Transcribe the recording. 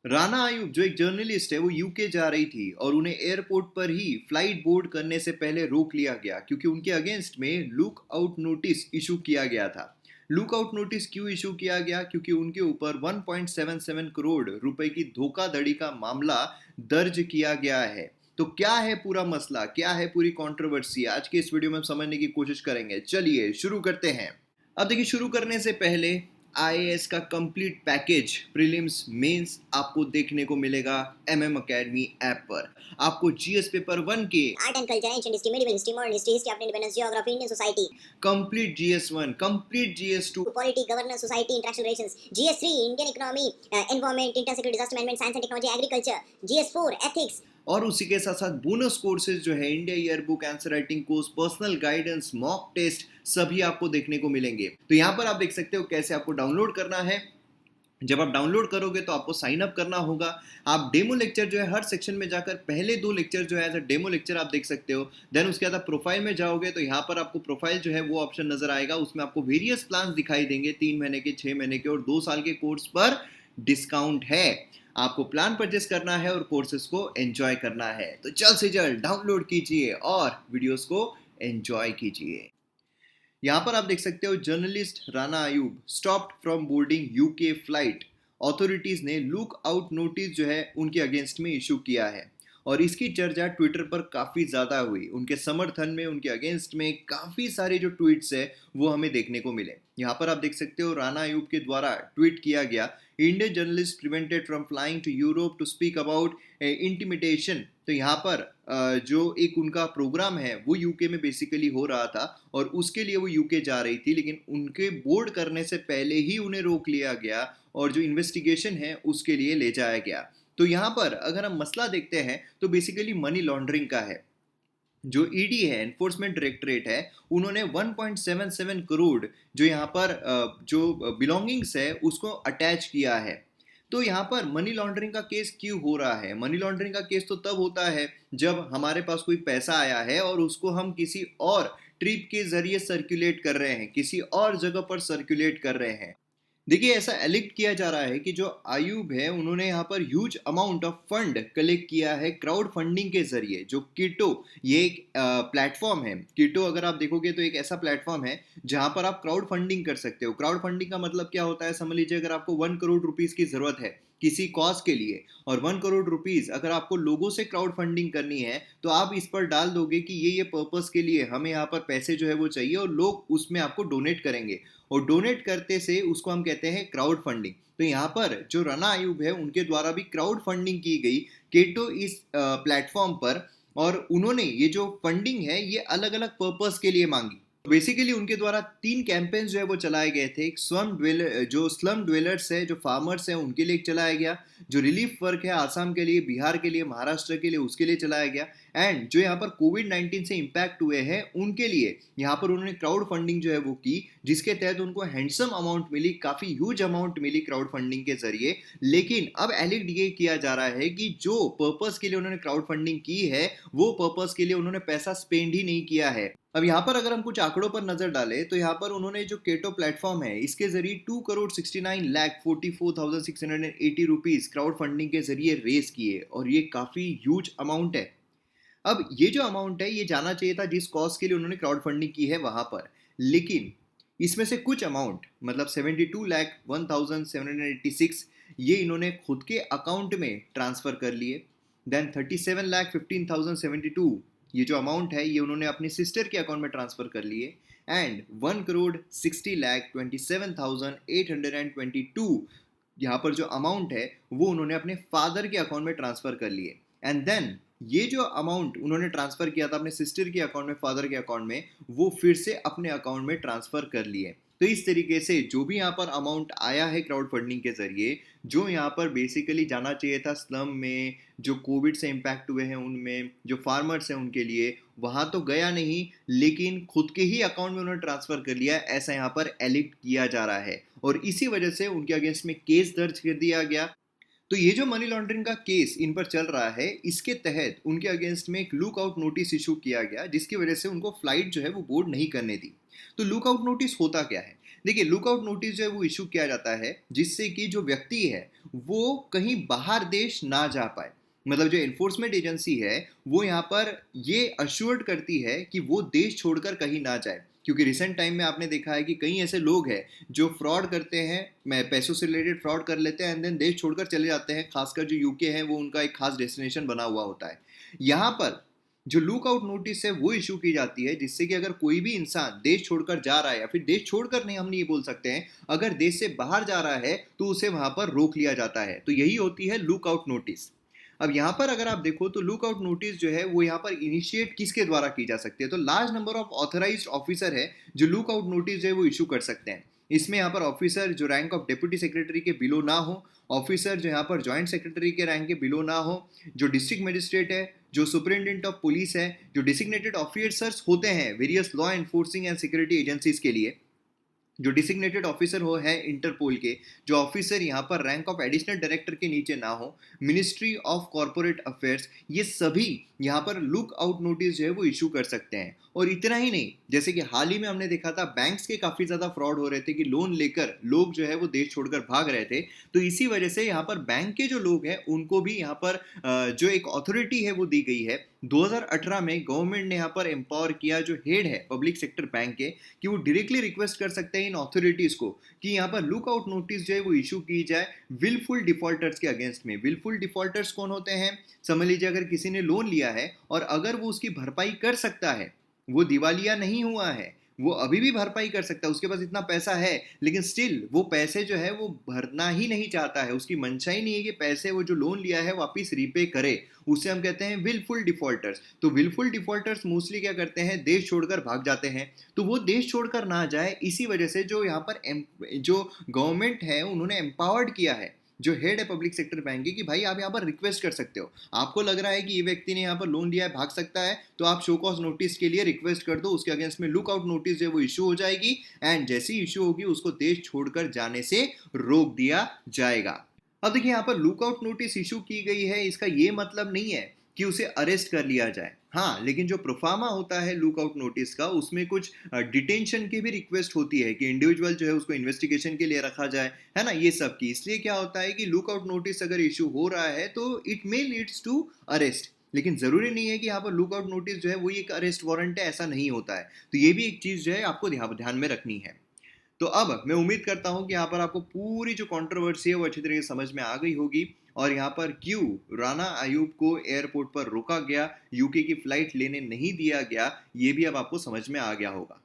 राना आयूब जो एक जर्नलिस्ट है वो यूके जा रही थी और उन्हें एयरपोर्ट पर ही फ्लाइट बोर्ड करने से पहले रोक लिया गया क्योंकि उनके अगेंस्ट में लुक आउट नोटिस इशू किया गया था। लुक आउट नोटिस क्यों इशू किया गया? क्योंकि उनके ऊपर 1.77 करोड़ रुपए की धोखाधड़ी का मामला दर्ज किया गया है। तो क्या है पूरा मसला, क्या है पूरी कंट्रोवर्सी, आज के इस वीडियो में हम समझने की कोशिश करेंगे। चलिए शुरू करते हैं। अब देखिए, शुरू करने से पहले आईएएस का कंप्लीट पैकेज प्रीलिम्स मेंस आपको देखने को मिलेगा एमएम एकेडमी ऐप पर। आपको जीएस पेपर 1 के art and culture, ancient history, medieval history, modern history, history of independence, geography, Indian society, complete GS 1, complete GS 2, polity, governance, society, international relations, GS 3 Indian economy, environment, inter security, disaster management, science and technology, agriculture, GS 4 ethics, और उसी के साथ साथ bonus courses जो है India year book, answer writing course, personal guidance, mock test, सभी आपको देखने को मिलेंगे। तो यहाँ पर आप देख सकते हो कैसे आपको डाउनलोड करना है। जब आप डाउनलोड करोगे तो आपको साइन अप करना होगा। आप डेमो लेक्चर जो है हर सेक्शन में जाकर पहले 2 लेक्चर जो है एज अ डेमो लेक्चर आप देख सकते हो। देन उसके बाद आप प्रोफाइल में जाओगे तो यहाँ पर आपको प्रोफाइल जो है वो ऑप्शन नजर आएगा। उसमें आपको वेरियस प्लान दिखाई देंगे, 3 महीने के, 6 महीने के और 2 साल के कोर्स पर डिस्काउंट है। आपको प्लान परचेस करना है और कोर्सेज को एंजॉय करना है। तो जल्द से जल्द डाउनलोड कीजिए और वीडियोस को एंजॉय कीजिए। यहाँ पर आप देख सकते हो, journalist Rana Ayub stopped from boarding UK flight. Authorities ने लुक आउट नोटिस जो है उनके अगेंस्ट में इशू किया है और इसकी चर्चा ट्विटर पर काफ़ी ज़्यादा हुई। उनके समर्थन में, उनके अगेंस्ट में काफ़ी सारे जो ट्वीट्स है वो हमें देखने को मिले। यहाँ पर आप देख सकते हो, राना आयूब के द्वारा ट्वीट किया गया, Indian journalist prevented from flying to Europe to speak about intimidation. तो यहाँ पर जो एक उनका प्रोग्राम है वो यूके में बेसिकली हो रहा था और उसके लिए वो यूके जा रही थी, लेकिन उनके बोर्ड करने से पहले ही उन्हें रोक लिया गया और जो इन्वेस्टिगेशन है उसके लिए ले जाया गया। तो यहाँ पर अगर हम मसला देखते हैं तो बेसिकली मनी लॉन्ड्रिंग का है। जो ईडी है, एनफोर्समेंट डायरेक्टरेट है, उन्होंने 1.77 करोड़ जो यहाँ पर जो बिलोंगिंग्स है उसको अटैच किया है। तो यहाँ पर मनी लॉन्ड्रिंग का केस क्यों हो रहा है? मनी लॉन्ड्रिंग का केस तो तब होता है जब हमारे पास कोई पैसा आया है और उसको हम किसी और ट्रिप के जरिए सर्कुलेट कर रहे हैं, किसी और जगह पर सर्कुलेट कर रहे हैं। देखिए, ऐसा एलिक्ट किया जा रहा है कि जो आयूब है उन्होंने यहाँ पर huge amount of fund collect किया है क्राउड फंडिंग के जरिए। जो कीटो, ये एक प्लेटफॉर्म है। कीटो अगर आप देखोगे तो एक ऐसा प्लेटफॉर्म है जहां पर आप क्राउड फंडिंग कर सकते हो। क्राउड फंडिंग का मतलब क्या होता है, समझ लीजिए अगर आपको 1 करोड़ रुपीज की जरूरत है किसी कॉज के लिए और 1 करोड़ रुपीज अगर आपको लोगों से क्राउड फंडिंग करनी है तो आप इस पर डाल दोगे कि ये पर्पस के लिए हमें यहाँ पर पैसे जो है वो चाहिए और लोग उसमें आपको डोनेट करेंगे और डोनेट करते से उसको हम कहते हैं क्राउड फंडिंग। तो यहाँ पर जो राना आयूब है उनके द्वारा भी क्राउड फंडिंग की गई केटो इस प्लेटफॉर्म पर और उन्होंने ये जो फंडिंग है ये अलग अलग पर्पस के लिए मांगी। बेसिकली उनके द्वारा 3 कैंपेन्स जो है वो चलाए गए थे। एक स्लम ड्वेलर्स है, जो फार्मर्स है उनके लिए चलाया गया। जो रिलीफ वर्क है आसाम के लिए, बिहार के लिए, महाराष्ट्र के लिए, उसके लिए चलाया गया। एंड जो यहाँ पर कोविड-19 से इम्पैक्ट हुए हैं उनके लिए यहाँ पर उन्होंने क्राउड फंडिंग जो है वो की, जिसके तहत उनको हैंडसम अमाउंट मिली, काफ़ी ह्यूज अमाउंट मिली क्राउड फंडिंग के जरिए। लेकिन अब एलिक्ट ये किया जा रहा है कि जो पर्पस के लिए उन्होंने क्राउड फंडिंग की है वो पर्पस के लिए उन्होंने पैसा स्पेंड ही नहीं किया है। अब यहाँ पर अगर हम कुछ आंकड़ों पर नजर डालें तो यहाँ पर उन्होंने जो केटो प्लेटफॉर्म है इसके जरिए 2,69,44,680 रुपीज क्राउड फंडिंग के जरिए रेस किए और ये काफी ह्यूज अमाउंट है। अब ये जो अमाउंट है ये जाना चाहिए था जिस कॉज के लिए उन्होंने क्राउड फंडिंग की है वहां पर, लेकिन इसमें से कुछ अमाउंट मतलब 72,01,786 ये इन्होंने खुद के अकाउंट में ट्रांसफर कर लिए। देन 37,15,072 ये जो अमाउंट है ये उन्होंने अपनी सिस्टर के अकाउंट में ट्रांसफर कर लिए। एंड 1,60,27,822 यहाँ पर जो अमाउंट है वो उन्होंने अपने फादर के अकाउंट में ट्रांसफर कर लिए। एंड देन ये जो अमाउंट उन्होंने ट्रांसफर किया था अपने सिस्टर के अकाउंट में, फादर के अकाउंट में, वो फिर से अपने अकाउंट में ट्रांसफर कर लिए। तो इस तरीके से जो भी यहाँ पर अमाउंट आया है क्राउड फंडिंग के जरिए, जो यहाँ पर बेसिकली जाना चाहिए था स्लम में, जो कोविड से इम्पैक्ट हुए हैं उनमें, जो फार्मर्स हैं उनके लिए, वहाँ तो गया नहीं, लेकिन खुद के ही अकाउंट में उन्होंने ट्रांसफर कर लिया, ऐसा यहाँ पर एलिक्ट किया जा रहा है और इसी वजह से उनके अगेंस्ट में केस दर्ज कर दिया गया। तो ये जो मनी लॉन्ड्रिंग का केस इन पर चल रहा है, इसके तहत उनके अगेंस्ट में एक लुक आउट नोटिस इशू किया गया, जिसकी वजह से उनको फ्लाइट जो है वो बोर्ड नहीं करने दी। तो लुक आउट नोटिस होता क्या है? देखिए, लुकआउट नोटिस जो है वो इशू किया जाता है जिससे कि जो व्यक्ति है वो कहीं बाहर देश ना जा पाए। मतलब जो एनफोर्समेंट एजेंसी है वो यहाँ पर ये अश्योर्ड करती है कि वो देश छोड़कर कहीं ना जाए, क्योंकि रिसेंट टाइम में आपने देखा है कि कई ऐसे लोग हैं जो फ्रॉड करते हैं, मैं पैसों से रिलेटेड फ्रॉड कर लेते हैं एंड देन देश छोड़कर चले जाते हैं। खासकर जो यूके है वो उनका एक खास डेस्टिनेशन बना हुआ होता है। यहाँ पर जो लुक आउट नोटिस है वो इशू की जाती है जिससे कि अगर कोई भी इंसान देश छोड़कर जा रहा है, या फिर देश छोड़कर नहीं, हम नहीं बोल सकते हैं, अगर देश से बाहर जा रहा है तो उसे वहां पर रोक लिया जाता है। तो यही होती है लुक आउट नोटिस। अब यहाँ पर अगर आप देखो तो लुक आउट नोटिस जो है वो यहाँ पर इनिशिएट किसके द्वारा की जा सकती है, तो large number of authorised officer है जो लुक आउट नोटिस जो है वो इशू कर सकते हैं। इसमें यहाँ पर ऑफिसर जो रैंक ऑफ डिप्टी सेक्रेटरी के बिलो ना हो, ऑफिसर जो यहाँ पर जॉइंट सेक्रेटरी के रैंक के बिलो ना हो, जो डिस्ट्रिक्ट मजिस्ट्रेट है, जो सुपरिटेंडेंट ऑफ पुलिस है, जो डिसिग्नेटेड ऑफिसर्स होते हैं various law enforcing and security agencies के लिए, जो डिसिग्नेटेड ऑफिसर हो है इंटरपोल के, जो ऑफिसर यहाँ पर रैंक ऑफ एडिशनल डायरेक्टर के नीचे ना हो, मिनिस्ट्री ऑफ कॉर्पोरेट अफेयर्स, ये सभी यहाँ पर लुक आउट नोटिस जो है वो इशू कर सकते हैं। और इतना ही नहीं, जैसे कि हाल ही में हमने देखा था बैंक्स के काफ़ी ज़्यादा फ्रॉड हो रहे थे कि लोन लेकर लोग जो है वो देश छोड़कर भाग रहे थे। तो इसी वजह से यहाँ पर बैंक के जो लोग हैं उनको भी यहाँ पर जो एक अथॉरिटी है वो दी गई है। 2018 में गवर्नमेंट ने यहाँ पर एम्पावर किया जो हेड है पब्लिक सेक्टर बैंक के, कि वो डायरेक्टली रिक्वेस्ट कर सकते हैं इन अथॉरिटीज को कि यहाँ पर लुक आउट नोटिस जो है वो इशू की जाए विलफुल डिफॉल्टर्स के अगेंस्ट में। विलफुल डिफॉल्टर्स कौन होते हैं? समझ लीजिए अगर किसी ने लोन लिया है और अगर वो उसकी भरपाई कर सकता है, वो दिवालिया नहीं हुआ है, वो अभी भी भरपाई कर सकता है, उसके पास इतना पैसा है, लेकिन स्टिल वो पैसे जो है वो भरना ही नहीं चाहता है, उसकी मंशा ही नहीं है कि पैसे वो जो लोन लिया है वापस रीपे करे, उसे हम कहते हैं विलफुल डिफॉल्टर्स। तो विलफुल डिफॉल्टर्स मोस्टली क्या करते हैं? देश छोड़कर भाग जाते हैं। तो वो देश छोड़कर ना जाए, इसी वजह से जो यहाँ पर जो गवर्नमेंट है उन्होंने एम्पावर्ड किया है जो हेड है पब्लिक सेक्टर बैंक की, कि भाई आप यहाँ पर रिक्वेस्ट कर सकते हो। आपको लग रहा है कि ये व्यक्ति ने यहाँ पर लोन लिया है, भाग सकता है, तो आप शो कॉज नोटिस के लिए रिक्वेस्ट कर दो, उसके अगेंस्ट में लुक आउट नोटिस जो है वो इशू हो जाएगी एंड जैसी इशू होगी उसको देश छोड़कर जाने से रोक दिया जाएगा। अब देखिए, यहाँ पर लुक आउट नोटिस इशू की गई है, इसका ये मतलब नहीं है कि उसे अरेस्ट कर लिया जाए। हाँ, लेकिन जो प्रोफार्मा होता है लुक आउट नोटिस का, उसमें कुछ डिटेंशन की भी रिक्वेस्ट होती है कि इंडिविजुअल जो है उसको इन्वेस्टिगेशन के लिए रखा जाए, है ना, ये सब की। इसलिए क्या होता है कि लुक आउट नोटिस अगर इशू हो रहा है तो it may leads to arrest, लेकिन जरूरी नहीं है कि यहाँ पर लुक आउट नोटिस जो है वो एक अरेस्ट वारंट है, ऐसा नहीं होता है। तो ये भी एक चीज जो है आपको ध्यान में रखनी है। तो अब मैं उम्मीद करता हूं कि यहाँ पर आपको पूरी जो कंट्रोवर्सी है वो अच्छी तरीके से समझ में आ गई होगी, और यहाँ पर क्यों राना अयूब को एयरपोर्ट पर रोका गया, यूके की फ्लाइट लेने नहीं दिया गया, ये भी अब आपको समझ में आ गया होगा।